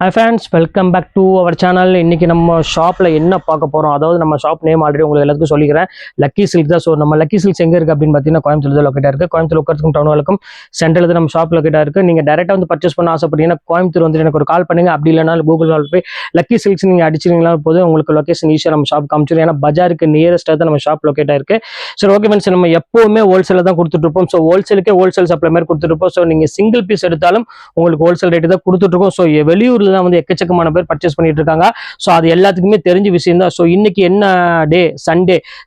Hi friends, welcome back to our channel. இன்னைக்கு நம்ம ஷாப்ல என்ன பார்க்க போறோம், அதாவது நம்ம ஷாப் நேம் ஆல்ரெடி உங்களுக்கு எல்லாத்துக்கும் சொல்லிக்கிறேன், லக்கி சில்க் தான். ஸோ நம்ம லக்கி சில்க்ஸ் எங்க இருக்கு அப்படின்னு பார்த்தீங்கன்னா கோயம்புத்தூர் தான் லொக்கேட்டா இருக்கு. கோயம்புத்தூர் உட்காந்துக்கும் டவுன் வழக்கம் சென்ட்ரல் தான் நம்ம ஷாப் லொக்கேட்டா இருக்கு. நீங்க டேரக்டா வந்து பர்ச்சேஸ் பண்ண ஆசைப்பட்டீங்கன்னா கோயம்புத்தூர் வந்து எனக்கு ஒரு கால் பண்ணுங்க. அப்படி இல்லைனா கூகுள் கால் போய் லக்கி சில்க்ஸ் நீங்க அடிச்சிங்கன்னா போது உங்களுக்கு லொகேஷன் ஈஸியாக நம்ம ஷாப் காமிச்சிடும். ஏன்னா பஜாருக்கு நியரஸ்டா தான் நம்ம ஷாப் லொக்கேட்டா இருக்கு. சரி ஓகே ஃப்ரெண்ட்ஸ், நம்ம எப்பவுமே ஹோல்சேல தான் கொடுத்துட்டு இருப்போம். ஸோ ஹோல்சேலுக்கே ஹோல்சேல் சப்ளை மாதிரி கொடுத்துட்டு இருப்போம். ஸோ நீங்க சிங்கிள் பீஸ் எடுத்தாலும் உங்களுக்கு ஹோல்சேல் ரேட்டு தான் கொடுத்துட்டு இருக்கோம். ஸோ வெளியூர்ல தான் வந்து எக்கச்சக்கமான பேர் பர்ச்சேஸ் பண்ணிட்டு இருக்காங்க. சோ அது எல்லாத்துக்குமே தெரிஞ்ச விஷயம் தான். சோ இன்னைக்கு என்ன டே?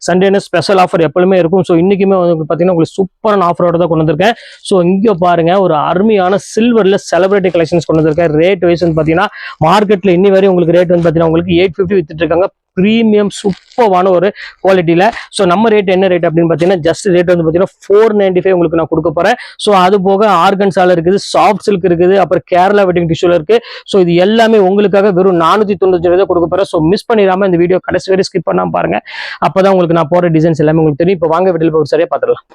சண்டேன்னு ஸ்பெஷல் ஆஃபர் எப்பவுமே இருக்கும். சோ இன்னைக்குமே வந்து பாத்தீங்கன்னா உங்களுக்கு சூப்பரான ஆஃபரோட தான் கொண்டு வந்திருக்கேன். சோ இங்க பாருங்க, ஒரு அருமையான சில்வர்ல செலிபிரிட்டி கலெக்ஷன்ஸ் கொண்டு வந்திருக்கேன். ரேட் வைஸ் வந்து பாத்தீங்கன்னா மார்க்கெட்ல இன்னி வரை உங்களுக்கு ரேட் வந்து பாத்தீங்கன்னா உங்களுக்கு 850 வித்துட்டு இருக்காங்க. பிரீமியம் சூப்பரான ஒரு குவாலிட்டியில. ஸோ நம்ம ரேட் என்ன ரேட் அப்படின்னு பார்த்தீங்கன்னா ஜஸ்ட் ரேட் வந்து பார்த்தீங்கன்னா 495 உங்களுக்கு நான் கொடுக்க போறேன். ஸோ அது போக ஆர்கன்ஸால இருக்குது, சாஃப்ட் சில்க் இருக்குது, அப்புறம் கேரளா வெட்டிங் டிஷ்யூல இருக்கு. ஸோ இது எல்லாமே உங்களுக்காக வெறும் 495 கொடுக்க போறேன். ஸோ மிஸ் பண்ணிடாம இந்த வீடியோ கடைசி வரை ஸ்கிப் பண்ணாம பாருங்க. அப்பதான் உங்களுக்கு நான் போற டிசைன்ஸ் எல்லாமே உங்களுக்கு தெரியும். இப்போ வாங்க வீட்டில் ஒரு சரியா பார்த்துடலாம்.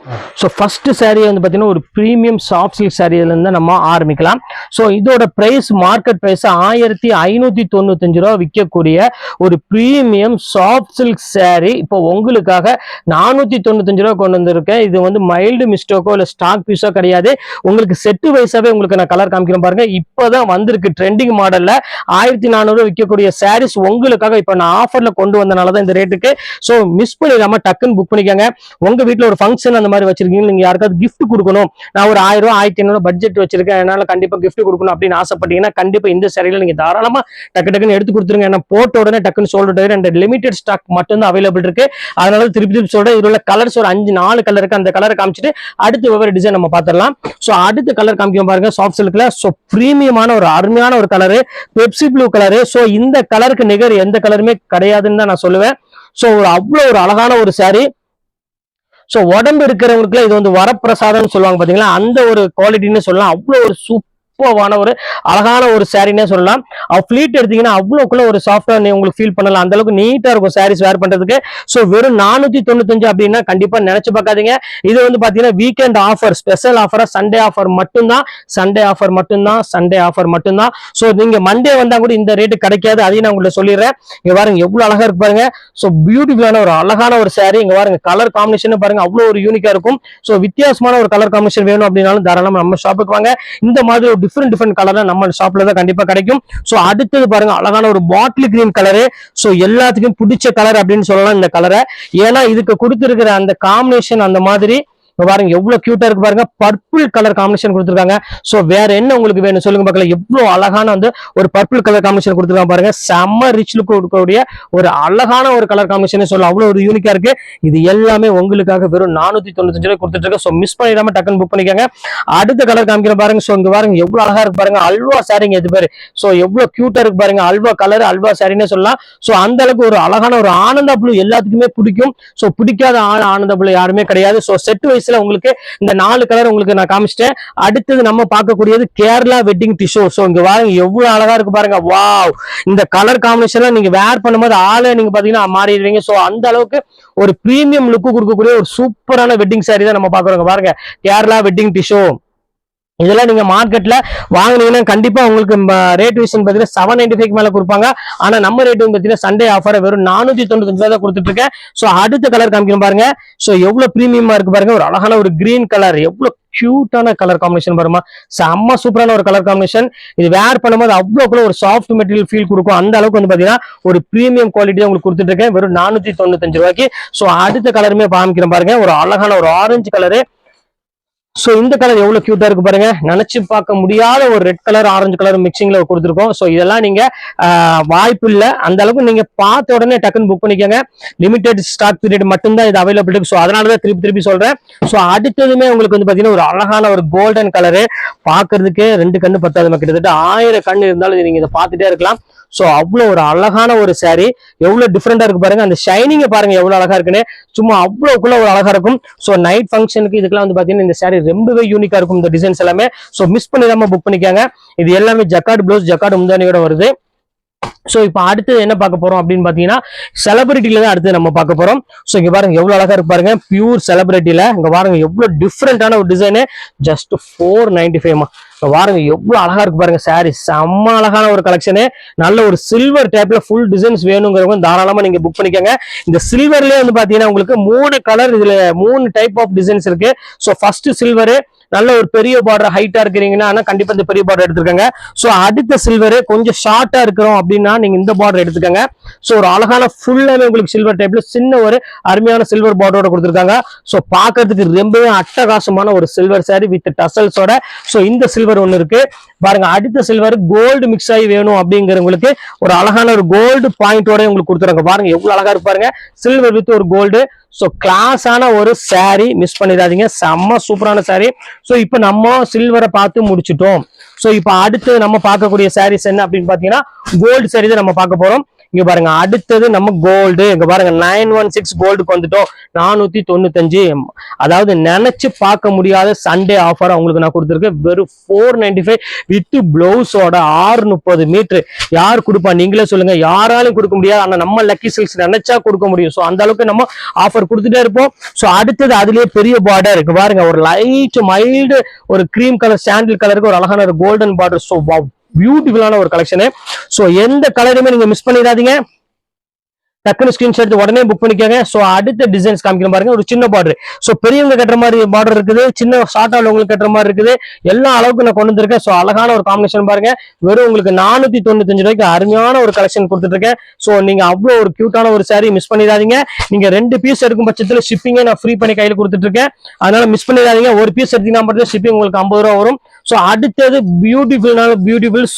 ஸோ ஃபர்ஸ்ட் சாரீ வந்து பார்த்தீங்கன்னா ஒரு பிரீமியம் சாஃப்ட் சில்க் சாரீல இருந்து நம்ம ஆரம்பிக்கலாம். ஸோ இதோட பிரைஸ் மார்க்கெட் பிரைஸ் 1595 ரூபா விற்கக்கூடிய ஒரு பிரீமியம் சாஃப்ட் சில்க் சாரி இப்போ உங்களுக்காக 495 ரூபா கொண்டு வந்திருக்கேன். இது வந்து மைல்டு மிஸ்டேக்கோ இல்ல ஸ்டாக் பீஸோ கிடையாது. உங்களுக்கு செட்டு வைஸாவே உங்களுக்கு நான் கலர் காமிக்கிறேன் பாருங்க. இப்பதான் வந்திருக்கு ட்ரெண்டிங் மாடல்ல 1400 விற்கக்கூடிய சாரீஸ் உங்களுக்காக இப்ப நான் ஆஃபர்ல கொண்டு வந்தனாலதான் இந்த ரேட்டுக்கு. சோ மிஸ் பண்ணிடாம டக்குன்னு புக் பண்ணிக்கோங்க. உங்க வீட்டுல ஒரு ஃபங்க்ஷன் அந்த மாதிரி வச்சிருக்கீங்க, நீங்க யாருக்காவது கிஃப்ட் கொடுக்கணும், நான் ஒரு 1000 ரூபாய் 1500 பட்ஜெட் வச்சிருக்கேன், அதனால கண்டிப்பா கிஃப்ட் கொடுக்கணும் அப்படின்னு ஆசைப்பட்டீங்கன்னா கண்டிப்பா இந்த சாரியில நீங்க தாராளமா டக்குன்னு எடுத்து கொடுத்துருங்க. ஏன்னா போட்ட உடனே டக்குன்னு சொல்லிட்டு லிமிடெட் ஸ்டாக் மட்டும் தான் அவைலபிள் இருக்கு. அதனால திருப்பி சொல்றேன், இதுல கலர்ஸ் ஒரு 4 கலர் இருக்கு. அந்த கலரை காமிச்சிட்டு அடுத்து ஒவ்வொரு டிசைன் நம்ம பார்த்துடலாம். சோ அடுத்த கலர் காமிக்க பாருங்க, சாஃப்ட் சில்க்ல. சோ பிரீமியமான ஒரு அருமையான ஒரு colour, Pepsi blue colour. So இந்த கலருக்கு நிகர் எந்த கலருமே கிடையாதுன்னு தான் நான் சொல்லுவேன். சோ ஒரு அவ்வளவு ஒரு அழகான ஒரு சாரி. சோ உடம்பு இருக்கிறவங்களுக்கு இது வந்து வரப்பிரசாதம் சொல்லுவாங்க பாத்தீங்களா, அந்த ஒரு குவாலிட்டின்னு சொல்லலாம். அவ்வளவு ஒரு சூப்பரான ஒரு அழகான ஒரு சாரினே சொல்லலாம். ஃபிளீட் எடுத்தீங்கன்னா அவ்வளவுக்குள்ள ஒரு சாஃப்டா உங்களுக்கு ஃபீல் பண்ணலாம். அந்த அளவுக்கு நீட்டா இருக்கும் சாரீஸ் வேர் பண்றதுக்கு. சோ வெறும் 495 அப்படின்னா கண்டிப்பா நினைச்சு பார்க்காதீங்க. இது வந்து பாத்தீங்கன்னா வீக்கெண்ட் ஆஃபர், ஸ்பெஷல் ஆஃபரா சண்டே ஆஃபர் மட்டும்தான். சண்டே ஆஃபர் மட்டும்தான். சோ நீங்க மண்டே வந்தா கூட இந்த ரேட்டு கிடைக்காது, அதையும் நான் உங்களுக்கு சொல்லிடுறேன். இங்க பாருங்க எவ்வளவு அழகா இருக்கு பாருங்க. சோ பியூட்டிஃபுல்லான ஒரு அழகான ஒரு சாரி. இங்க பாருங்க கலர் காம்பினேஷன் பாருங்க, அவ்வளவு ஒரு யூனிக்கா இருக்கும். சோ வித்தியாசமான ஒரு கலர் காம்பினேஷன் வேணும் அப்படின்னாலும் தாராளமா நம்ம ஷாப்புக்கு வாங்க. இந்த மாதிரி ஒரு டிஃபரெண்ட் கலர்ல நம்ம ஷாப்ல தான் கண்டிப்பா கிடைக்கும். சோ அடுத்தது பாருங்க அழகான ஒரு பாட்டில் கிரீன் கலரு. சோ எல்லாத்துக்கும் பிடிச்ச கலர் அப்படின்னு சொல்லலாம் இந்த கலரை. ஏன்னா இதுக்கு கொடுத்திருக்கிற அந்த காம்பினேஷன் அந்த மாதிரி பாருங்க எவ்வளவு கியூட்டா இருக்கு பாருங்க. பர்பிள் கலர் காம்பினேஷன் கொடுத்துருக்காங்க. சோ வேற என்ன உங்களுக்கு வேணும் சொல்லுங்க பார்க்கலாம். எவ்வளவு அழகான வந்து ஒரு பர்பிள் கலர் காம்பினேஷன் கொடுத்துருக்காங்க பாருங்க. செம்ம ரிச் லுக் கொடுக்கக்கூடிய ஒரு அழகான ஒரு கலர் காம்பினேஷன் சொல்லலாம். அவ்வளவு ஒரு யூனிக்கா இருக்கு. இது எல்லாமே உங்களுக்காக வெறும் 495 ரூபாய் கொடுத்துட்டு இருக்கு. சோ மிஸ் பண்ணிடாம டக்குன்னு புக் பண்ணிக்கோங்க. அடுத்த கலர் காமிக்கிற பாருங்க. சோ இங்க பாருங்க எவ்வளவு அழகா இருக்கு பாருங்க. அல்வா சாரிங்க இது பேரு. சோ எவ்வளவு கியூட்டா இருக்கு பாருங்க. அல்வா கலர், அல்வா சாரின்னு சொல்லலாம். சோ அந்த அளவுக்கு ஒரு அழகான ஒரு ஆனந்தா ப்ளூ எல்லாத்துக்குமே பிடிக்கும். சோ பிடிக்காத ஆனந்த ப்ளூ யாருமே கிடையாது. சோ செட் வைஸ் உங்களுக்கு இந்த 4 கலர் உங்களுக்கு நான் காமிச்சிட்டேன். அடுத்தது நம்ம பார்க்கக்கூடியது கேரளா வெட்டிங் டிஷ்யூ. சோ இங்க பாருங்க எவ்வளவு அழகா இருக்கு பாருங்க. வாவ், இந்த கலர் காம்பினேஷன்ல நீங்க வேர் பண்ணும்போது ஆளே நீங்க பாத்தீங்கன்னா மாறிடுவீங்க. சோ அந்த அளவுக்கு ஒரு பிரீமியம் லுக் கொடுக்கக்கூடிய ஒரு சூப்பரான வெட்டிங் சாரி தான் நம்ம பாக்குறோம் பாருங்க. கேரளா வெட்டிங் டிஷ்யூ இதெல்லாம் நீங்க மார்க்கெட்ல வாங்கினீங்கன்னா கண்டிப்பா உங்களுக்கு ரேட் விஷயம் பாத்தீங்கன்னா 795 மேல கொடுப்பாங்க. ஆனா நம்ம ரேட் வந்து பாத்தீங்கன்னா சண்டே ஆஃபர் வெறும் 495 தான் கொடுத்துட்டு இருக்கேன். சோ அடுத்த கலர் காமிக்கணும் பாருங்க. சோ எவ்வளவு பிரீமியமா இருக்கு பாருங்க. ஒரு அழகான ஒரு கிரீன் கலர், எவ்வளவு கியூட்டான கலர் காம்பினேஷன் பாருமா. செம்ம சூப்பரான ஒரு கலர் காம்பினேஷன். இது வேர் பண்ணும்போது அவ்வளவுக்குள்ள ஒரு சாஃப்ட் மெட்டீரியல் ஃபீல் கொடுக்கும். அந்த அளவுக்கு வந்து பாத்தீங்கன்னா ஒரு பிரீமியம் குவாலிட்டி உங்களுக்கு கொடுத்துட்டு இருக்கேன் வெறும் 495 ரூபாய்க்கு. சோ அடுத்த கலருமே காமிக்கிறேன் பாருங்க. ஒரு அழகான ஒரு ஆரஞ்சு கலரு. சோ இந்த கலர் எவ்வளவு கியூட்டா இருக்கு பாருங்க. நினைச்சு பார்க்க முடியாத ஒரு ரெட் கலர் ஆரஞ்சு கலர் மிக்சிங்ல கொடுத்துருக்கோம். சோ இதெல்லாம் நீங்க வாய்ப்பு இல்ல, அந்த அளவுக்கு நீங்க பார்த்த உடனே டக்குன்னு புக் பண்ணிக்கோங்க. லிமிடெட் ஸ்டாக் பீரியட் மட்டும்தான் இது அவைலபிள் இருக்கு. சோ அதனாலதான் திருப்பி சொல்றேன். சோ அடுத்ததுமே உங்களுக்கு வந்து பாத்தீங்கன்னா ஒரு அழகான ஒரு கோல்டன் கலரு. பாக்குறதுக்கு 2 கண்ணு பத்தாது, கிட்டத்தட்ட 1000 கண்ணு இருந்தாலும் நீங்க இதை பார்த்துட்டே இருக்கலாம். சோ அவ்வளவு ஒரு அழகான ஒரு சாரி. எவ்வளவு டிஃப்ரெண்டா இருக்கு பாருங்க. அந்த ஷைனிங்க பாருங்க எவ்வளவு அழகா இருக்குன்னு. சும்மா அவ்வளவுக்குள்ள ஒரு அழகா இருக்கும். சோ நைட் ஃபங்க்ஷனுக்கு இதுக்கெல்லாம் வந்து பாத்தீங்கன்னா இந்த சாரி ரொம்பவே யூனிக்கா இருக்கும் இந்த டிசைன்ஸ் எல்லாமே. சோ மிஸ் பண்ணிடாம புக் பண்ணிக்காங்க. இது எல்லாமே ஜக்கார்டு ப்ளவுஸ், ஜக்கார்டு முந்தானியோட வருது. ஸோ இப்போ அடுத்து என்ன பார்க்க போறோம் அப்படின்னு பாத்தீங்கன்னா செலிபிரிட்டில தான் அடுத்து நம்ம பார்க்க போறோம். ஸோ இங்க பாருங்க எவ்வளவு அழகா இருக்கு பாருங்க, பியூர் செலிபிரிட்டில. இங்க பாருங்க எவ்வளவு டிஃப்ரெண்டான ஒரு டிசைனு, ஜஸ்ட் 495. இங்க பாருங்க எவ்வளவு அழகா இருக்கு பாருங்க சாரி, செம்ம அழகான ஒரு கலெக்ஷனு. நல்ல ஒரு சில்வர் டைப்ல ஃபுல் டிசைன்ஸ் வேணுங்கிறவங்க தாராளமா நீங்க புக் பண்ணிக்கோங்க. இந்த சில்வர்லயே வந்து பாத்தீங்கன்னா உங்களுக்கு 3 கலர், இதுல 3 டைப் ஆஃப் டிசைன்ஸ் இருக்கு. ஸோ ஃபர்ஸ்ட் சில்வர் நல்ல ஒரு பெரிய பார்டர் ஹைட்டா இருக்கிறீங்கன்னா கண்டிப்பா இந்த பெரிய பார்டர் எடுத்துக்கோங்க. சோ அடுத்த சில்வர் கொஞ்சம் ஷார்ட்டா இருக்கிறோம் அப்படின்னா நீங்க இந்த பார்டர் எடுத்துக்கோங்க. சோ ஒரு அழகான ஃபுல்லாவே உங்களுக்கு சில்வர் டைப்ல சின்ன ஒரு அருமையான சில்வர் பார்டரோட கொடுத்துருக்காங்க. சோ பாக்குறதுக்கு ரொம்பவே அட்டகாசமான ஒரு சில்வர் சாரி வித் டசல்ஸோட. சோ இந்த சில்வர் ஒண்ணு இருக்கு பாருங்க. அடுத்த சில்வர் கோல்டு மிக்ஸ் ஆகி வேணும் அப்படிங்கிறவங்களுக்கு ஒரு அழகான ஒரு கோல்டு பாயிண்டோட உங்களுக்கு கொடுத்துருக்காங்க. பாருங்க எவ்வளவு அழகா இருக்கு பாருங்க, சில்வர் வித் ஒரு கோல்டு. சோ கிளாஸான ஒரு சாரி, மிஸ் பண்ணிடாதீங்க, செம்ம சூப்பரான சாரி. சோ இப்போ நம்ம சில்வரை பார்த்து முடிச்சிட்டோம். சோ இப்போ அடுத்து நம்ம பார்க்கக்கூடிய சாரீஸ் என்ன அப்படின்னு பாத்தீங்கன்னா கோல்டு சாரி தான் நம்ம பார்க்க போறோம். இங்க பாருங்க அடுத்தது நம்ம கோல்டு, இங்க பாருங்க 916 கோல்டுக்கு வந்துட்டோம். 495, அதாவது நினைச்சு பார்க்க முடியாத சண்டே ஆஃபர் உங்களுக்கு நான் கொடுத்துருக்கேன். வெறும் 495 வித் பிளவுஸோட 630 மீட்டர். யார் கொடுப்பா நீங்களே சொல்லுங்க, யாராலும் கொடுக்க முடியாது. ஆனா நம்ம லக்கி சில்க்ஸ் நினைச்சா கொடுக்க முடியும். சோ அந்த அளவுக்கு நம்ம ஆஃபர் கொடுத்துட்டே இருப்போம். சோ அடுத்தது அதுலயே பெரிய பார்டர் இருக்கு பாருங்க, ஒரு லைட் மைல்டு ஒரு கிரீம் கலர் சாண்டில் கலருக்கு ஒரு அழகான ஒரு கோல்டன் பார்டர். சோ பியூட்டிஃபுல்லான ஒரு கலெக்ஷனு. சோ எந்த கலருமே நீங்க மிஸ் பண்ணிடாதீங்க, டக்குனு ஸ்கிரீன்ஷாட் எடுத்து உடனே புக் பண்ணிக்கோங்க. சோ அடுத்த டிசைன்ஸ் காமிக்கிறேன் பாருங்க, ஒரு சின்ன பார்டர். சோ பெரியவங்க கட்டுற மாதிரி பார்டர் இருக்குது, சின்ன ஷார்ட் உங்களுக்கு கட்டுற மாதிரி இருக்குது. எல்லா அளவுக்கு நான் கொண்டு வந்திருக்கேன். சோ அழகான ஒரு காம்பினேஷன் பாருங்க. வெறும் உங்களுக்கு 495 ரூபாய்க்கு அருமையான ஒரு கலெக்ஷன் கொடுத்துட்டு இருக்கேன். சோ நீங்க அவ்வளவு ஒரு கியூட்டான ஒரு சாரி மிஸ் பண்ணிடாதீங்க. நீங்க 2 பீஸ் எடுக்கும் பட்சத்துல ஷிப்பிங்கை நான் ஃப்ரீ பண்ணி கையில கொடுத்துட்டு இருக்கேன். அதனால மிஸ் பண்ணிடாதீங்க. ஒரு பீஸ் எடுத்தீங்கன்னா மட்டும் ஷிப்பிங் உங்களுக்கு 50 ரூபா வரும். சோ அடுத்தது பியூட்டிஃபுல்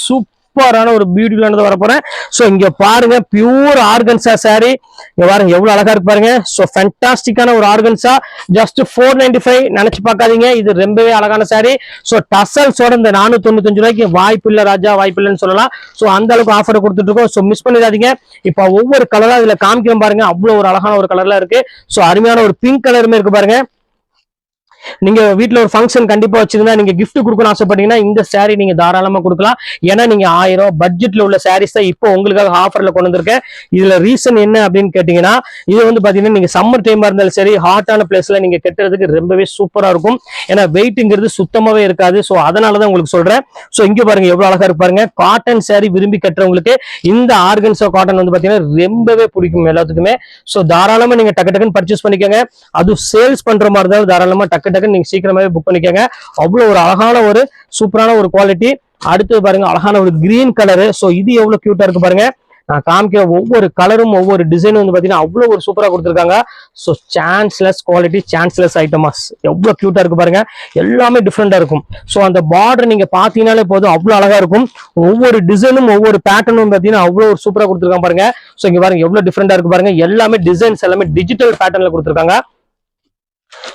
சூப்பரான ஒரு பியூட்டிஃபுல்லானது வர போறேன். சோ இங்க பாருங்க பியூர் ஆர்கன்சா சாரி, இங்க பாருங்க எவ்வளவு அழகா இருக்கு பாருங்க. சோ ஃபேண்டாஸ்டிக்கான ஒரு ஆர்கன்சா, ஜஸ்ட் 495 நினைச்சு பார்க்காதீங்க, இது ரொம்பவே அழகான சாரி. சோ டசல்ஸோட இந்த 495 ரூபாய்க்கு வாய்ப்பு இல்ல ராஜா, வாய்ப்பு இல்லைன்னு சொல்லலாம். சோ அந்த அளவுக்கு ஆஃபர் கொடுத்துட்டு இருக்கோம். சோ மிஸ் பண்ணிடாதீங்க. இப்ப ஒவ்வொரு கலரா இதுல காமிக்கிறோம் பாருங்க, அவ்வளவு ஒரு அழகான ஒரு கலர்ல இருக்கு. சோ அருமையான ஒரு பிங்க் கலருமே இருக்கு பாருங்க. நீங்க வீட்டுல ஒரு ஃபங்க்ஷன் கண்டிப்பா வச்சிருந்தா நீங்க கிஃப்ட் கொடுக்கணும் ஆசைப்பட்டீங்கன்னா இந்த சாரி நீங்க தாராளமா கொடுக்கலாம். ஏன்னா நீங்க 1000 பட்ஜெட்ல உள்ள சாரீஸ் தான் இப்போ உங்களுக்காக ஆஃபர்ல கொண்டு வந்திருக்கேன். இதுல ரீசன் என்ன அப்படின்னு கேட்டீங்கன்னா, இது வந்து பாத்தீங்கன்னா நீங்க சம்மர் டைமா இருந்தாலும் சரி, ஹாட்டான பிளேஸ்ல நீங்க கட்டுறதுக்கு ரொம்பவே சூப்பரா இருக்கும். ஏன்னா வெயிட்ங்கிறது சுத்தமாவே இருக்காது. சோ அதனாலதான் உங்களுக்கு சொல்றேன். சோ இங்க பாருங்க எவ்வளவு அழகா இருக்கு பாருங்க. காட்டன் சாரி விரும்பி கட்டுறவங்களுக்கு இந்த ஆர்கன்ஸா காட்டன் வந்து பாத்தீங்கன்னா ரொம்பவே பிடிக்கும் எல்லாத்துக்குமே. சோ தாராளமா நீங்க டக்கு டக்குன்னு பர்ச்சேஸ் பண்ணிக்கோங்க. அது சேல்ஸ் பண்ற மாதிரி இருந்தாலும் தாராளமா டக்கு நீங்க சீக்கிரமாவே புக் பண்ணிக்கோங்க. அவ்வளவு ஒரு அழகான ஒரு சூப்பரான ஒரு குவாலிட்டி. அடுத்து பாருங்க அழகான ஒரு கிரீன் கலரு. சோ இது எவ்வளவு கியூட்டா இருக்கு பாருங்க. நான் காமிக்கிற ஒவ்வொரு கலரும் ஒவ்வொரு டிசைனும் வந்து பாத்தீங்கன்னா அவ்வளவு ஒரு சூப்பரா கொடுத்துருக்காங்க. சோ சான்ஸ்லெஸ் குவாலிட்டி, சான்ஸ்லெஸ் ஐட்டமாஸ், எவ்வளவு கியூட்டா இருக்கு பாருங்க. எல்லாமே டிஃப்ரெண்டா இருக்கும். சோ அந்த பார்டர் நீங்க பாத்தீங்கன்னாலே போதும், அவ்வளவு அழகா இருக்கும். ஒவ்வொரு டிசைனும் ஒவ்வொரு பேட்டர்னும் பாத்தீங்கன்னா அவ்வளவு ஒரு சூப்பரா கொடுத்துருக்காங்க பாருங்க. சோ இங்க பாருங்க எவ்வளவு டிஃப்ரெண்டா இருக்கு பாருங்க. எல்லாமே டிசைன்ஸ் எல்லாமே டிஜிட்டல் பேட்டர்ன்ல கொடுத்துருக்காங்க.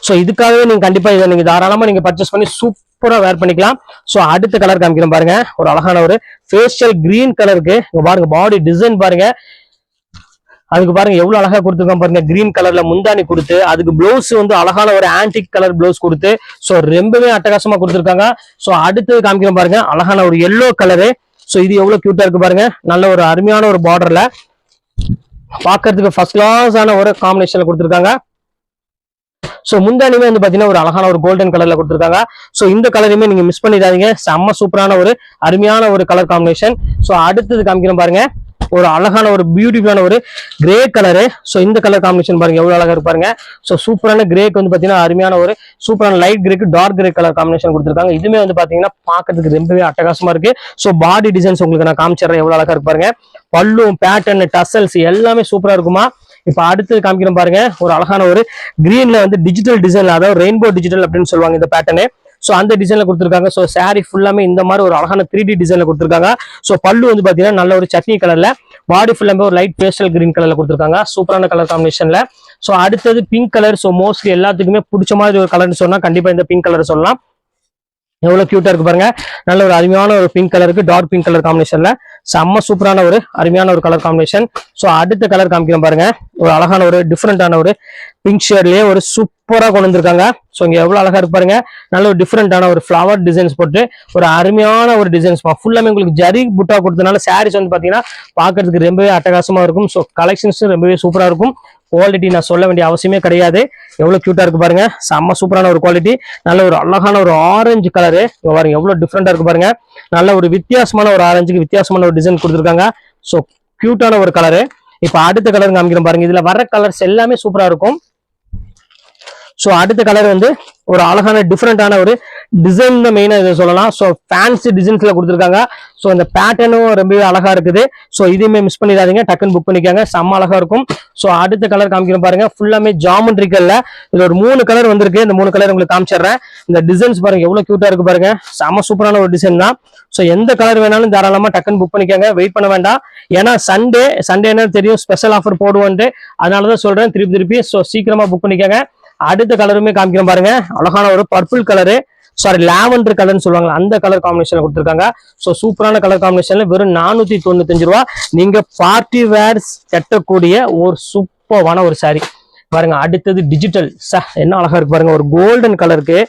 சோ இதுக்காகவே நீங்க கண்டிப்பா இதை நீங்க தாராளமா நீங்க பர்ச்சேஸ் பண்ணி சூப்பரா வேர் பண்ணிக்கலாம். சோ அடுத்த கலர் காமிக்கிறேன் பாருங்க, ஒரு அழகான ஒரு ஃபேஷியல் கிரீன் கலருக்கு. இங்க பாருங்க பாடி டிசைன் பாருங்க, அதுக்கு பாருங்க எவ்வளவு அழகா கொடுத்துருக்கான் பாருங்க. கிரீன் கலர்ல முந்தானி கொடுத்து, அதுக்கு பிளவுஸ் வந்து அழகான ஒரு ஆன்டிக் கலர் பிளவுஸ் கொடுத்து, சோ ரொம்பவே அட்டகாசமா கொடுத்துருக்காங்க. சோ அடுத்தது காமிக்கிறேன் பாருங்க, அழகான ஒரு எல்லோ கலரு. சோ இது எவ்வளவு கியூட்டா இருக்கு பாருங்க. நல்ல ஒரு அருமையான ஒரு பார்டர்ல பாக்குறதுக்கு ஃபர்ஸ்ட் கிளாஸ் ஆன ஒரு காம்பினேஷன்ல கொடுத்துருக்காங்க. சோ முந்தானியுமே வந்து பாத்தீங்கன்னா ஒரு அழகான ஒரு கோல்டன் கலர்ல கொடுத்துருக்காங்க. சோ இந்த கலருமே நீங்க மிஸ் பண்ணிடாதீங்க, செம்ம சூப்பரான ஒரு அருமையான ஒரு கலர் காம்பினேஷன். சோ அடுத்தது காமிக்கிறேன் பாருங்க, ஒரு அழகான ஒரு பியூட்டிஃபுல்லான ஒரு கிரே கலரு. சோ இந்த கலர் காம்பினேஷன் பாருங்க எவ்வளவு அழகா இருக்கு பாருங்க. சோ சூப்பரான கிரேக்கு வந்து பாத்தீங்கன்னா அருமையான ஒரு சூப்பரான லைட் கிரேக்கு டார்க் கிரே கலர் காம்பினேஷன் கொடுத்துருக்காங்க. இதுமே வந்து பாத்தீங்கன்னா பாக்கிறதுக்கு ரொம்பவே அட்டகாசமா இருக்கு. சோ பாடி டிசைன்ஸ் உங்களுக்கு நான் காமிச்சிடுறேன் எவ்வளவு அழகா இருக்கு பாருங்க. பல்லும் பேட்டர்ன் டசல்ஸ் எல்லாமே சூப்பரா இருக்குமா. இப்ப அடுத்து காமிக்கிறேன் பாருங்க, ஒரு அழகான ஒரு கிரீன்ல வந்து டிஜிட்டல் டிசைன், அதாவது ரெயின்போ டிஜிட்டல் அப்படின்னு சொல்லுவாங்க இந்த பேட்டர்னு. சோ அந்த டிசைன்ல கொடுத்துருக்காங்க. சோ சாரி ஃபுல்லாமே இந்த மாதிரி ஒரு அழகான 3D டிசைன்ல கொடுத்துருக்காங்க. சோ பல்லு வந்து பாத்தீங்கன்னா நல்ல ஒரு சட்னி கலர்ல, பாடி ஃபுல்லாமே ஒரு லைட் பேஸ்டல் கிரீன் கலர்ல கொடுத்துருக்காங்க. சூப்பரான கலர் காம்பினேஷன்ல. சோ அடுத்தது பிங்க் கலர். சோ மோஸ்ட்லி எல்லாத்துக்குமே பிடிச்ச மாதிரி ஒரு கலர்னு சொன்னா கண்டிப்பா இந்த பிங்க் கலர் சொல்லலாம். எவ்வளவு கியூட்டா இருக்கு பாருங்க. நல்ல ஒரு அருமையான ஒரு பிங்க் கலருக்கு டார்க் பிங்க் கலர் காம்பினேஷன்ல செம்ம சூப்பரான ஒரு அருமையான ஒரு கலர் காம்பினேஷன். ஸோ அடுத்த கலர் காமிக்கிறேன் பாருங்க. ஒரு அழகான ஒரு டிஃப்ரெண்டான ஒரு பிங்க் ஷேட்லயே ஒரு சூப்பரா கொண்டு வந்திருக்காங்க. ஸோ இங்க எவ்வளவு அழகா இருக்கு பாருங்க. நல்ல ஒரு டிஃப்ரெண்டான ஒரு ஃபிளவர் டிசைன்ஸ் போட்டு ஒரு அருமையான ஒரு டிசைன்ஸ் ஃபுல்லாமே உங்களுக்கு ஜரி புட்டா கொடுத்தனால சாரீஸ் வந்து பாத்தீங்கன்னா பாக்குறதுக்கு ரொம்பவே அட்டகாசமா இருக்கும். ஸோ கலெக்ஷன்ஸ் ரொம்பவே சூப்பரா இருக்கும். குவாலிட்டி நான் சொல்ல வேண்டிய அவசியமே கிடையாது. எவ்வளவு கியூட்டா இருக்கு பாருங்க. செம்ம சூப்பரான ஒரு குவாலிட்டி. நல்ல ஒரு அழகான ஒரு ஆரஞ்சு கலரு பாருங்க, எவ்வளவு டிஃப்ரெண்டா இருக்கு பாருங்க. நல்ல ஒரு வித்தியாசமான ஒரு ஆரஞ்சுக்கு வித்தியாசமான ஒரு டிசைன் கொடுத்துருக்காங்க. ஸோ கியூட்டான ஒரு கலரு. இப்ப அடுத்த கலர் காமிக்கிறேன் பாருங்க. இதுல வர கலர்ஸ் எல்லாமே சூப்பரா இருக்கும். ஸோ அடுத்த கலர் வந்து ஒரு அழகான டிஃப்ரெண்டான ஒரு டிசைன் தான் மெயினா இதை சொல்லலாம். ஸோ ஃபேன்சி டிசைன்ஸ்ல கொடுத்துருக்காங்க. ஸோ இந்த பேட்டர்னும் ரொம்பவே அழகா இருக்குது. ஸோ இதையுமே மிஸ் பண்ணிடாதீங்க, டக்குன்னு புக் பண்ணிக்காங்க, செம்ம அழகா இருக்கும். ஸோ அடுத்த கலர் காமிக்கிறேன் பாருங்க. ஃபுல்லாமே ஜாமெட்ரிக்கல்ல இதுல ஒரு 3 கலர் வந்திருக்கு. இந்த 3 கலர் உங்களுக்கு காமிச்சிடுறேன். இந்த டிசைன்ஸ் பாருங்க எவ்வளவு கியூட்டா இருக்கு பாருங்க. செம்ம சூப்பரான ஒரு டிசைன் தான். ஸோ எந்த கலர் வேணாலும் தாராளமா டக்குன்னு புக் பண்ணிக்காங்க, வெயிட் பண்ண வேண்டாம். ஏன்னா சண்டே தெரியும் ஸ்பெஷல் ஆஃபர் போடுவோன்ட்டு, அதனாலதான் சொல்றேன் திருப்பி. ஸோ சீக்கிரமா புக் பண்ணிக்காங்க. அடுத்த கலருமே காமிக்கிறேன் பாருங்க. அழகான ஒரு பர்பிள் கலரு, சாரி லாவெண்டர் கலர்னு சொல்லுவாங்க, அந்த கலர் காம்பினேஷன்ல கொடுத்துருக்காங்க. ஸோ சூப்பரான கலர் காம்பினேஷன்ல வெறும் 495 ரூபா நீங்க பார்ட்டி வேர்ஸ் கட்டக்கூடிய ஒரு சூப்பரான ஒரு சாரி பாருங்க. அடுத்தது டிஜிட்டல், என்ன அழகா இருக்கு பாருங்க, ஒரு கோல்டன் கலருக்கு.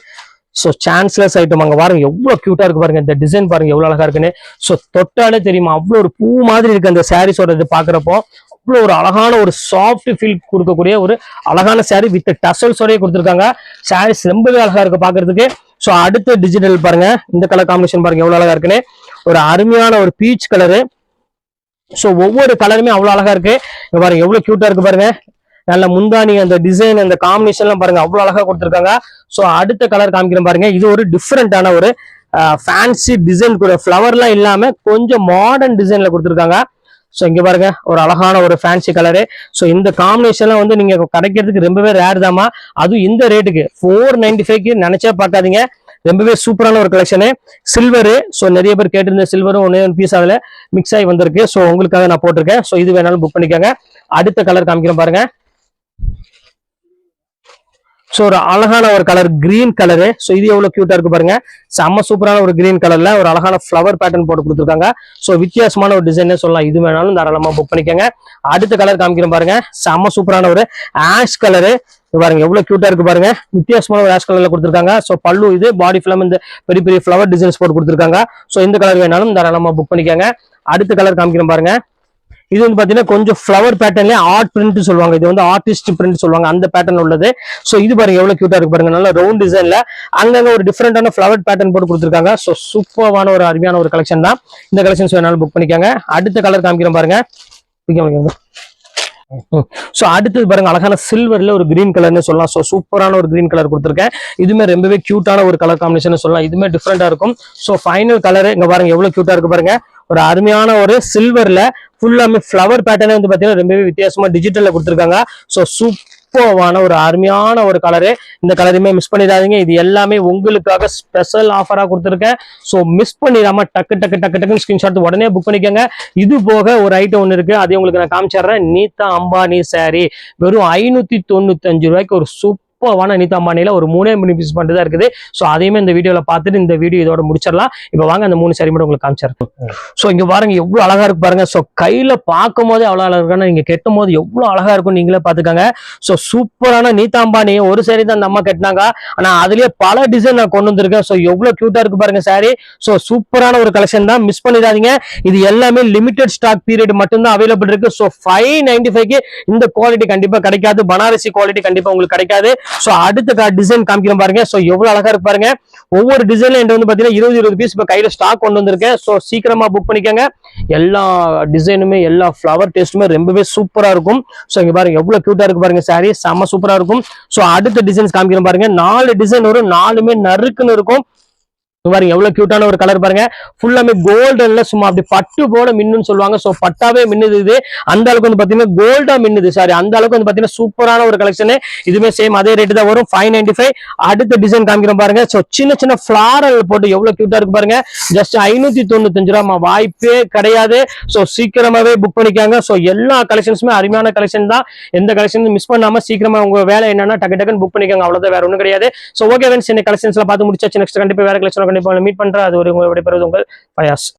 ஸோ சான்ஸ்லெஸ் ஐட்டம் அங்க பாருங்க எவ்வளவு கியூட்டா இருக்கு பாருங்க. இந்த டிசைன் பாருங்க எவ்வளவு அழகா இருக்குன்னு. ஸோ தொட்டாலே தெரியுமா அவ்வளவு ஒரு பூ மாதிரி இருக்கு அந்த சாரீஸோட இது பாக்குறப்போ. அவ்வளவு ஒரு அழகான ஒரு சாஃப்ட் ஃபீல் கொடுக்கக்கூடிய ஒரு அழகான சாரி வித் டசல்ஸோடய கொடுத்துருக்காங்க. சாரீஸ் ரொம்பவே அழகா இருக்கு பாக்குறதுக்கு. ஸோ அடுத்த டிஜிட்டல் பாருங்க, இந்த கலர் காம்பினேஷன் பாருங்க எவ்வளவு அழகா இருக்குன்னு. ஒரு அருமையான ஒரு பீச் கலரு. ஸோ ஒவ்வொரு கலருமே அவ்வளவு அழகா இருக்கு. இங்க பாருங்க எவ்வளவு கியூட்டா இருக்கு பாருங்க. நல்ல முந்தானி அந்த டிசைன் அந்த காம்பினேஷன்லாம் பாருங்க அவ்வளவு அழகா கொடுத்துருக்காங்க. ஸோ அடுத்த கலர் காமிக்கிறேன் பாருங்க. இது ஒரு டிஃப்ரெண்டான ஒரு ஃபேன்சி டிசைன் கூட, ஃபிளவர்லாம் இல்லாம கொஞ்சம் மாடர்ன் டிசைன்ல கொடுத்துருக்காங்க. ஸோ இங்க பாருங்க ஒரு அழகான ஒரு ஃபேன்சி கலரு. ஸோ இந்த காம்பினேஷன்லாம் வந்து நீங்க கிடைக்கிறதுக்கு ரொம்பவே ரேர் தாமா. அதுவும் இந்த ரேட்டுக்கு 495க்கு நினைச்சா பார்க்காதீங்க. ரொம்பவே சூப்பரான ஒரு கலெக்ஷனு. சில்வரு, ஸோ நிறைய பேர் கேட்டிருந்த சில்வரும் ஒன்னே ஒன் பீஸ் அதுல மிக்ஸ் ஆகி வந்திருக்கு. ஸோ உங்களுக்காக நான் போட்டிருக்கேன். ஸோ இது வேணாலும் புக் பண்ணிக்கோங்க. அடுத்த கலர் காமிக்கிறேன் பாருங்க. ஸோ ஒரு அழகான ஒரு கலர் கிரீன் கலரு. ஸோ இது எவ்வளவு கியூட்டா இருக்கு பாருங்க. செம்ம சூப்பரான ஒரு கிரீன் கலர்ல ஒரு அழகான ஃபிளவர் பேட்டர்ன் போட்டு கொடுத்துருக்காங்க. ஸோ வித்தியாசமான ஒரு டிசைனே சொல்லலாம். இது வேணாலும் தாராளமா புக் பண்ணிக்கோங்க. அடுத்த கலர் காமிக்கிறேன் பாருங்க. செம்ம சூப்பரான ஒரு ஆஷ் கலரு பாருங்க எவ்வளவு கியூட்டா இருக்கு பாருங்க. வித்தியாசமான ஒரு ஆஷ் கலர்ல கொடுத்துருக்காங்க. ஸோ பல்லு இது பாடி ஃபுல்லாம இந்த பெரிய பெரிய ஃபிளவர் டிசைன்ஸ் போட்டு கொடுத்துருக்காங்க. ஸோ இந்த கலர் வேணாலும் தாராளமா புக் பண்ணிக்கோங்க. அடுத்த கலர் காமிக்கிறேன் பாருங்க. இது வந்து பாத்தீங்கன்னா கொஞ்சம் ஃபிளவர் பேட்டர்ன்ல ஆர்ட் பிரிண்ட் சொல்லுவாங்க. இது வந்து ஆர்டிஸ்ட் பிரிண்ட் சொல்லுவாங்க, அந்த பேட்டர்ன் உள்ளது. சோ இது பாருங்க எவ்வளவு கியூட்டா இருக்கு பாருங்க. நல்ல ரவுண்ட் டிசைன்ல அங்கங்க ஒரு டிஃப்ரெண்டான ஃபிளவர் பேட்டர்ன் போட்டு கொடுத்துருக்காங்க. சோ சூப்பரான ஒரு அருமையான ஒரு கலெக்ஷன் தான். இந்த கலெக்ஷன்ஸ் வேணாலும் புக் பண்ணிக்கோங்க. அடுத்த கலர் காமிக்கிறேன் பாருங்க. சோ அடுத்தது பாருங்க அழகான சில்வர்ல ஒரு கிரீன் கலர்னு சொல்லலாம். சோ சூப்பரான ஒரு கிரீன் கலர் கொடுத்துருக்கேன். இதுமே ரொம்பவே கியூட்டான ஒரு கலர் காம்பினேஷன் சொல்லலாம். இதுமே டிஃப்ரெண்டா இருக்கும். சோ ஃபைனல் கலர் இங்க பாருங்க எவ்வளவு கியூட்டா இருக்கு பாருங்க. ஒரு அருமையான ஒரு சில்வர்ல ஃபுல்லாமே ஃபிளவர் பேட்டர்னே வந்து பாத்தீங்கன்னா ரொம்பவே வித்தியாசமா டிஜிட்டல்ல கொடுத்துருக்காங்க. சோ சூப்பரான ஒரு அருமையான ஒரு கலரு. இந்த கலருமே மிஸ் பண்ணிடாதீங்க. இது எல்லாமே உங்களுக்காக ஸ்பெஷல் ஆஃபரா கொடுத்துருக்கேன். சோ மிஸ் பண்ணிடாம டக்கு ஸ்கிரீன்ஷாட் உடனே புக் பண்ணிக்கோங்க. இது போக ஒரு ஐட்டம் ஒன்று இருக்கு, அதே உங்களுக்கு நான் காமிச்சிடுறேன். நீதா அம்பானி சாரி வெறும் 595 ரூபாய்க்கு ஒரு சூப்பரான நீதா அம்பானியில ஒரு 3 பீஸ் மட்டும் தான் இருக்குது. ஸோ அதையுமே இந்த வீடியோல பார்த்துட்டு இந்த வீடியோ இதோட முடிச்சிடலாம். இப்போ வாங்க அந்த 3 சாரி மட்டும் உங்களுக்கு காமிச்சிடுறேன். ஸோ இங்க பாருங்க எவ்வளவு அழகா இருக்கு பாருங்க. ஸோ கையில பார்க்கும் போதே அவ்வளவு அழகா இருக்குன்னா நீங்க கெட்டும் போது எவ்வளவு அழகா இருக்கும் நீங்களே பாத்துக்கோங்க. ஸோ சூப்பரான நீதா அம்பானி ஒரு சாரி தான் அந்த அம்மா கட்டினாங்க, ஆனா அதுலயே பல டிசைன் நான் கொண்டு வந்திருக்கேன். ஸோ எவ்வளவு கியூட்டா இருக்கு பாருங்க சாரி. ஸோ சூப்பரான ஒரு கலெக்ஷன் தான், மிஸ் பண்ணிடாதீங்க. இது எல்லாமே லிமிடெட் ஸ்டாக் பீரியட் மட்டும்தான் அவைலபிள் இருக்கு. ஸோ 595க்கு இந்த குவாலிட்டி கண்டிப்பா கிடைக்காது, பனாரசி குவாலிட்டி கண்டிப்பா உங்களுக்கு கிடைக்காது. சோ அடுத்த டிசைன் காமிக்கிறேன் பாருங்க. சோ எவ்வளவு அழகா இருக்கு பாருங்க. ஒவ்வொரு டிசைன்ல என்கிட்ட வந்து பாத்தீங்கன்னா 20 பீஸ் இப்ப கையில ஸ்டாக் கொண்டு வந்திருக்கேன். சோ சீக்கிரமா புக் பண்ணிக்கோங்க. எல்லா டிசைனுமே எல்லா ஃபிளவர் டேஸ்ட்டுமே ரொம்பவே சூப்பரா இருக்கும். சோ இங்க பாருங்க எவ்வளவு கியூட்டா இருக்கு பாருங்க சாரி, செம்ம சூப்பரா இருக்கும். சோ அடுத்த டிசைன்ஸ் காமிக்கிறேன் பாருங்க. 4 டிசைன் வரும், 4மே நறுக்குன்னு இருக்கும். பாருங்க எவ்வளவு கியூட்டான ஒரு கலர் பாருங்க. ஃபுல்லாமே கோல்டன்ல சும்மா அப்படி பட்டு போல மின்னு சொல்லுவாங்க. சோ பட்டாவே மின்னுது. இது அந்த அளவுக்கு வந்து பாத்தீங்கன்னா கோல்டா மின்னுது சாரி. அந்த அளவுக்கு வந்து பாத்தீங்கன்னா சூப்பரான ஒரு கலெக்ஷன். இதுமே சேம் அதே ரேட் தான் வரும், 595. அடுத்த டிசைன் காமிக்கிறோம் பாருங்க. சோ சின்ன சின்ன ஃபிளாரல் போட்டு எவ்வளவு கியூட்டா இருக்கு பாருங்க. ஜஸ்ட் 595 ரூபா, வாய்ப்பே கிடையாது. சோ சீக்கிரமாவே புக் பண்ணிக்காங்க. சோ எல்லா கலெக்ஷன்ஸுமே அருமையான கலெக்ஷன் தான். எந்த கலெக்ஷன் மிஸ் பண்ணாம சீக்கிரமா உங்க வேலை என்னன்னா டக்கு டக்குன்னு புக் பண்ணிக்காங்க. அவ்வளவுதான், வேற ஒண்ணும் கிடையாது. சோ ஓகே ஃப்ரெண்ட்ஸ், இந்த கலெக்ஷன்ஸ்ல பார்த்து முடிச்சாச்சு. நெக்ஸ்ட் கண்டிப்பா வேற கலெக்ஷன் கண்டிப்பாக மீட் பண்ணுறேன். அது ஒரு உங்களை விடைபெறுவது உங்கள் ஃபயாஸ்.